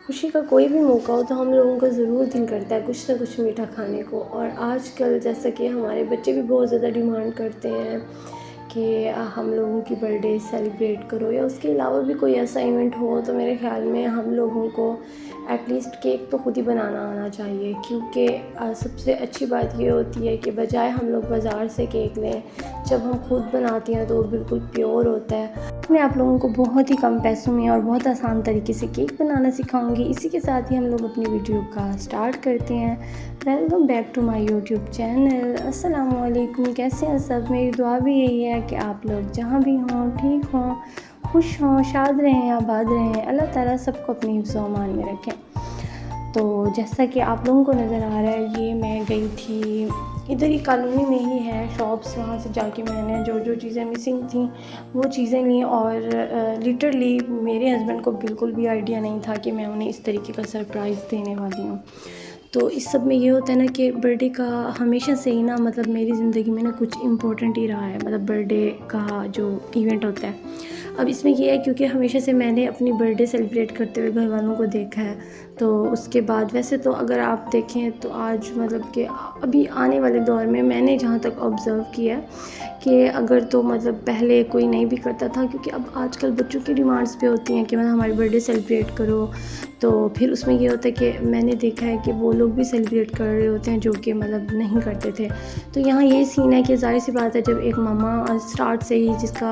खुशी का कोई भी मौका हो तो हम लोगों का ज़रूर दिल करता है कुछ ना कुछ मीठा खाने को। और आजकल जैसा कि हमारे बच्चे भी बहुत ज़्यादा डिमांड करते हैं कि हम लोगों की बर्थडे सेलिब्रेट करो, या उसके अलावा भी कोई ऐसा इवेंट हो, तो मेरे ख़्याल में हम लोगों को एटलीस्ट केक तो खुद ही बनाना आना चाहिए। क्योंकि सबसे अच्छी बात ये होती है कि बजाय हम लोग बाज़ार से केक लें, जब हम खुद बनाते हैं तो वो बिल्कुल प्योर होता है। मैं आप लोगों को बहुत ही कम पैसों में और बहुत आसान तरीके से केक बनाना सिखाऊंगी। इसी के साथ ही हम लोग अपनी वीडियो का स्टार्ट करते हैं। Welcome back to my YouTube channel. अस्सलाम वालेकुम, कैसे हैं सब। मेरी दुआ भी यही है कि आप लोग जहाँ भी हों ठीक हों, खुश हों, शाद रहें, आबाद रहें। अल्लाह ताला सबको अपनी हिफ्ज़ व अमान में रखें। तो जैसा कि आप लोगों को नज़र आ रहा है, ये मैं गई थी, इधर ही कॉलोनी में ही है शॉप्स, वहाँ से जाके मैंने जो जो चीज़ें मिसिंग थी वो चीज़ें ली। और लिटरली मेरे हस्बैंड को बिल्कुल भी आइडिया नहीं था कि मैं उन्हें इस तरीके का सरप्राइज़ देने वाली हूँ। तो इस सब में ये होता है ना कि बर्थडे का हमेशा से ही ना, मतलब मेरी ज़िंदगी में ना कुछ इम्पोर्टेंट ही रहा है, मतलब बर्थडे का जो इवेंट होता है। अब इसमें ये है क्योंकि हमेशा से मैंने अपनी बर्थडे सेलिब्रेट करते हुए घर वालों को देखा है, तो उसके बाद वैसे तो अगर आप देखें तो आज मतलब कि अभी आने वाले दौर में मैंने जहाँ तक ऑब्ज़र्व किया है कि अगर तो मतलब पहले कोई नहीं भी करता था, क्योंकि अब आजकल बच्चों की डिमांड्स पे होती हैं कि मतलब हमारी बर्थडे सेलिब्रेट करो। तो फिर उसमें ये होता है कि मैंने देखा है कि वो लोग भी सेलिब्रेट कर रहे होते हैं जो कि मतलब नहीं करते थे। तो यहाँ ये सीन है कि ज़ाहिर सी बात है, जब एक मामा स्टार्ट से ही जिसका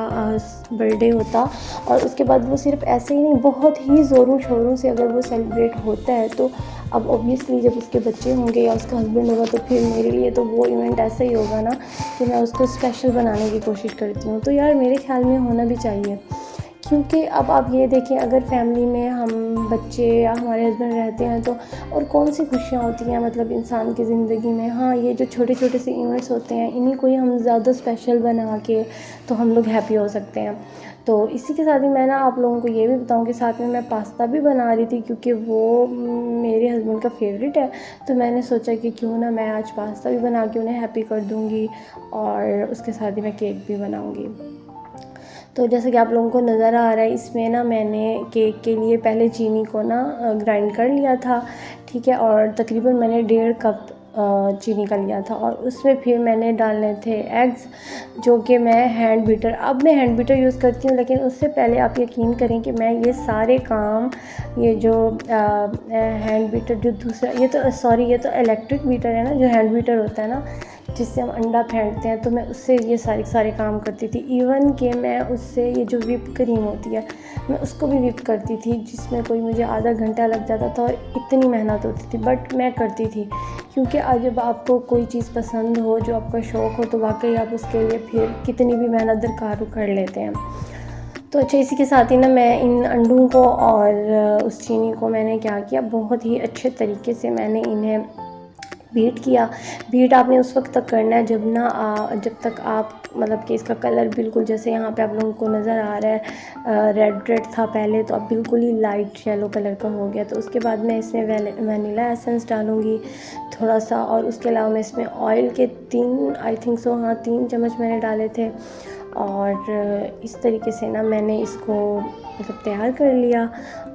बर्थडे होता और उसके बाद वो सिर्फ ऐसे ही नहीं, बहुत ही ज़ोरों शोरों से अगर वो सेलिब्रेट होता है, तो अब ऑब्वियसली जब उसके बच्चे होंगे या उसका हस्बैंड होगा तो फिर मेरे लिए तो वो इवेंट ऐसा ही होगा ना कि मैं उसको स्पेशल बनाने की कोशिश करती हूँ। तो यार मेरे ख़्याल में होना भी चाहिए, क्योंकि अब आप ये देखें, अगर फैमिली में हम बच्चे या हमारे हस्बैंड रहते हैं तो और कौन सी खुशियाँ होती हैं मतलब इंसान की ज़िंदगी में। हाँ, ये जो छोटे छोटे से इवेंट्स होते हैं, इन्हीं को ही हम ज़्यादा स्पेशल बना के तो हम लोग हैप्पी हो सकते हैं। तो इसी के साथ ही मैं ना आप लोगों को ये भी बताऊं कि साथ में मैं पास्ता भी बना रही थी, क्योंकि वो मेरे हस्बैंड का फेवरेट है। तो मैंने सोचा कि क्यों ना मैं आज पास्ता भी बना के उन्हें हैप्पी कर दूँगी, और उसके साथ ही मैं केक भी बनाऊँगी। तो जैसा कि आप लोगों को नज़र आ रहा है, इसमें ना मैंने केक के लिए पहले चीनी को ना ग्राइंड कर लिया था, ठीक है। और तकरीबन मैंने 1.5 कप चीनी का लिया था, और उसमें फिर मैंने डालने थे एग्स, जो कि मैं हैंड बीटर, अब मैं हैंड बीटर यूज़ करती हूँ, लेकिन उससे पहले आप यकीन करें कि मैं ये सारे काम, ये जो हैंड बीटर जो दूसरा, ये तो सॉरी, ये तो इलेक्ट्रिक बीटर है ना, जो हैंड बीटर होता है ना जिससे हम अंडा फेंटते हैं, तो मैं उससे ये सारे काम करती थी। इवन कि मैं उससे ये जो व्हिप क्रीम होती है, मैं उसको भी व्हिप करती थी, जिसमें कोई मुझे आधा घंटा लग जाता था और इतनी मेहनत होती थी, बट मैं करती थी। क्योंकि आज जब आपको कोई चीज़ पसंद हो, जो आपका शौक़ हो, तो वाकई आप उसके लिए फिर कितनी भी मेहनत दरकार कर लेते हैं। तो अच्छा, इसी के साथ ही ना मैं इन अंडों को और उस चीनी को मैंने क्या किया, बहुत ही अच्छे तरीके से मैंने इन्हें बीट किया। बीट आपने उस वक्त तक करना है जब तक आप मतलब कि इसका कलर बिल्कुल, जैसे यहाँ पे आप लोगों को नज़र आ रहा है रेड रेड था पहले, तो अब बिल्कुल ही लाइट येलो कलर का हो गया। तो उसके बाद मैं इसमें वनीला एसेंस डालूँगी थोड़ा सा, और उसके अलावा मैं इसमें ऑयल के 3 आई थिंक सो, हाँ 3 चम्मच मैंने डाले थे। और इस तरीके से ना मैंने इसको मतलब तैयार कर लिया।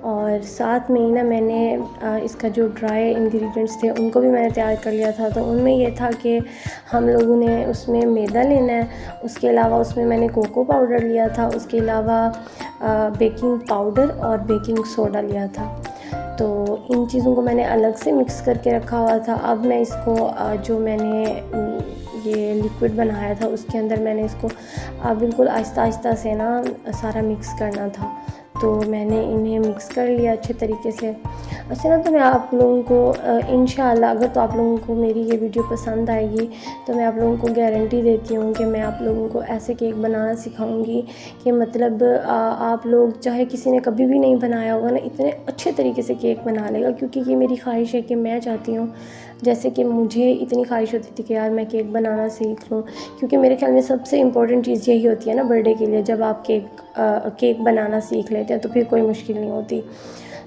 और साथ में ही ना मैंने इसका जो ड्राई इंग्रेडिएंट्स थे उनको भी मैंने तैयार कर लिया था। तो उनमें ये था कि हम लोगों ने उसमें मैदा लेना है, उसके अलावा उसमें मैंने कोको पाउडर लिया था, उसके अलावा बेकिंग पाउडर और बेकिंग सोडा लिया था। तो इन चीज़ों को मैंने अलग से मिक्स करके रखा हुआ था। अब मैं इसको जो मैंने ये लिक्विड बनाया था उसके अंदर मैंने इसको बिल्कुल आहिस्ता आहिस्ता से ना सारा मिक्स करना था। तो मैंने इन्हें मिक्स कर लिया अच्छे तरीके से। अच्छा ना, तो मैं आप लोगों को इंशाअल्लाह, अगर तो आप लोगों को मेरी ये वीडियो पसंद आएगी तो मैं आप लोगों को गारंटी देती हूँ कि मैं आप लोगों को ऐसे केक बनाना सिखाऊंगी कि मतलब आप लोग, चाहे किसी ने कभी भी नहीं बनाया होगा ना, इतने अच्छे तरीके से केक बना लेगा। क्योंकि ये मेरी ख्वाहिश है कि मैं चाहती हूँ, जैसे कि मुझे इतनी ख्वाहिश होती थी कि यार मैं केक बनाना सीख लूँ। क्योंकि मेरे ख्याल में सबसे इम्पोर्टेंट चीज़ यही होती है ना बर्थडे के लिए, जब आप केक बनाना सीख लेते हैं तो फिर कोई मुश्किल नहीं होती।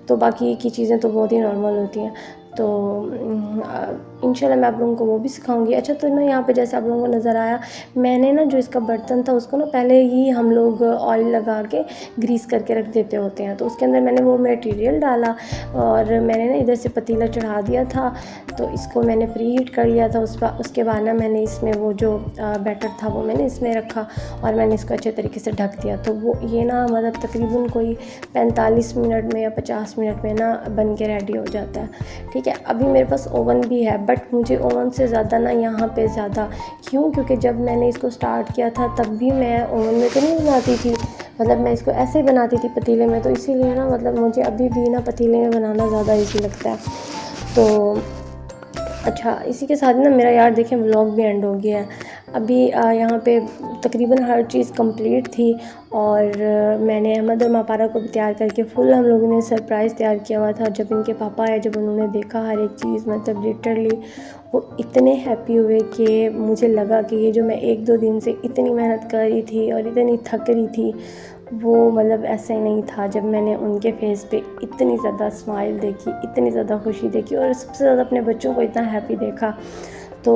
तो बाकी की चीज़ें तो बहुत ही नॉर्मल होती हैं। तो इंशाल्लाह मैं आप लोगों को वो भी सिखाऊंगी। अच्छा, तो ना यहाँ पे जैसे आप लोगों को नज़र आया, मैंने ना जो इसका बर्तन था उसको ना पहले ही हम लोग ऑयल लगा के ग्रीस करके रख देते होते हैं, तो उसके अंदर मैंने वो मटेरियल डाला और मैंने ना इधर से पतीला चढ़ा दिया था, तो इसको मैंने प्री हीट कर लिया था। उसके बाद ना मैंने इसमें वो जो बैटर था वो मैंने इसमें रखा और मैंने इसको अच्छे तरीके से ढक दिया। तो वो ये ना मतलब तकरीबन कोई 45 मिनट में या 50 मिनट में ना बन के रेडी हो जाता है। ठीक है, अभी मेरे पास ओवन भी है, बट मुझे ओवन से ज़्यादा ना यहाँ पे ज़्यादा क्योंकि जब मैंने इसको स्टार्ट किया था तब भी मैं ओवन में तो नहीं बनाती थी, मतलब मैं इसको ऐसे ही बनाती थी पतीले में, तो इसीलिए ना मतलब मुझे अभी भी ना पतीले में बनाना ज़्यादा ईजी लगता है। तो अच्छा, इसी के साथ ना मेरा यार देखें व्लॉग भी एंड हो गया है। अभी यहाँ पे तकरीबन हर चीज़ कंप्लीट थी और मैंने अहमद और मापारा को भी तैयार करके फुल हम लोगों ने सरप्राइज़ तैयार किया हुआ था। जब इनके पापा आए, जब उन्होंने देखा हर एक चीज़, मतलब लिटरली वो इतने हैप्पी हुए कि मुझे लगा कि ये जो मैं 1-2 दिन से इतनी मेहनत कर रही थी और इतनी थक रही थी वो मतलब ऐसे ही नहीं था। जब मैंने उनके फेस पे इतनी ज़्यादा स्माइल देखी, इतनी ज़्यादा खुशी देखी और सबसे ज़्यादा अपने बच्चों को इतना हैप्पी देखा, तो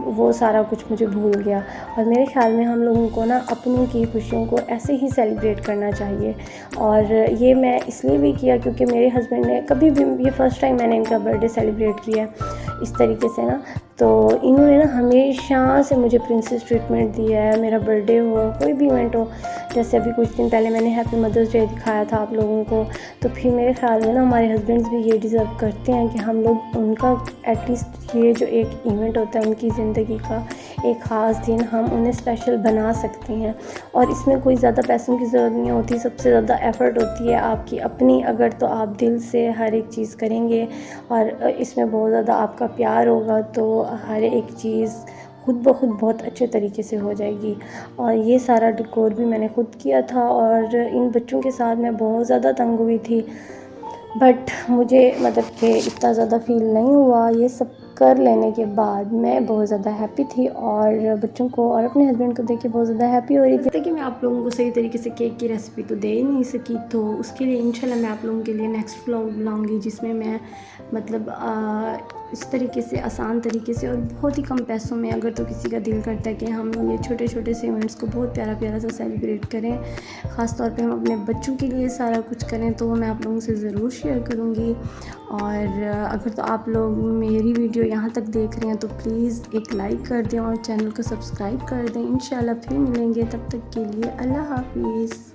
वो सारा कुछ मुझे भूल गया। और मेरे ख़्याल में हम लोगों को ना अपनों की खुशियों को ऐसे ही सेलिब्रेट करना चाहिए। और ये मैं इसलिए भी किया क्योंकि मेरे हस्बैंड ने कभी भी, ये फ़र्स्ट टाइम मैंने इनका बर्थडे सेलिब्रेट किया इस तरीके से ना, तो इन्होंने ना हमेशा से मुझे प्रिंसेस ट्रीटमेंट दिया है। मेरा बर्थडे हो, कोई भी इवेंट हो, जैसे अभी कुछ दिन पहले मैंने हैप्पी मदर्स डे दिखाया था आप लोगों को, तो फिर मेरे ख़्याल में ना हमारे हस्बैंड्स भी ये डिज़र्व करते हैं कि हम लोग उनका एटलीस्ट ये जो एक इवेंट होता है उनकी ज़िंदगी का एक ख़ास दिन, हम उन्हें स्पेशल बना सकते हैं। और इसमें कोई ज़्यादा पैसों की ज़रूरत नहीं होती, सबसे ज़्यादा एफ़र्ट होती है आपकी अपनी। अगर तो आप दिल से हर एक चीज़ करेंगे और इसमें बहुत ज़्यादा आपका प्यार होगा तो हर एक चीज़ खुद ब खुद बहुत अच्छे तरीके से हो जाएगी। और ये सारा डेकोर भी मैंने खुद किया था और इन बच्चों के साथ मैं बहुत ज़्यादा तंग हुई थी, बट मुझे मतलब कि इतना ज़्यादा फ़ील नहीं हुआ। ये सब कर लेने के बाद मैं बहुत ज़्यादा हैप्पी थी और बच्चों को और अपने हस्बैंड को देख के बहुत ज़्यादा हैप्पी हो रही थी। कि मैं आप लोगों को सही तरीके से केक की रेसिपी तो दे ही नहीं सकी, तो उसके लिए इंशाल्लाह मैं आप लोगों के लिए नेक्स्ट व्लॉग बनाऊंगी जिसमें मैं मतलब इस तरीके से आसान तरीके से और बहुत ही कम पैसों में, अगर तो किसी का दिल करता है कि हम ये छोटे छोटे से इवेंट्स को बहुत प्यारा प्यारा सा सेलिब्रेट करें, ख़ास तौर पे हम अपने बच्चों के लिए सारा कुछ करें, तो वो मैं आप लोगों से ज़रूर शेयर करूँगी। और अगर तो आप लोग मेरी वीडियो यहाँ तक देख रहे हैं तो प्लीज़ एक लाइक कर दें और चैनल को सब्सक्राइब कर दें। इंशाल्लाह फिर मिलेंगे, तब तक के लिए अल्लाह हाफिज़।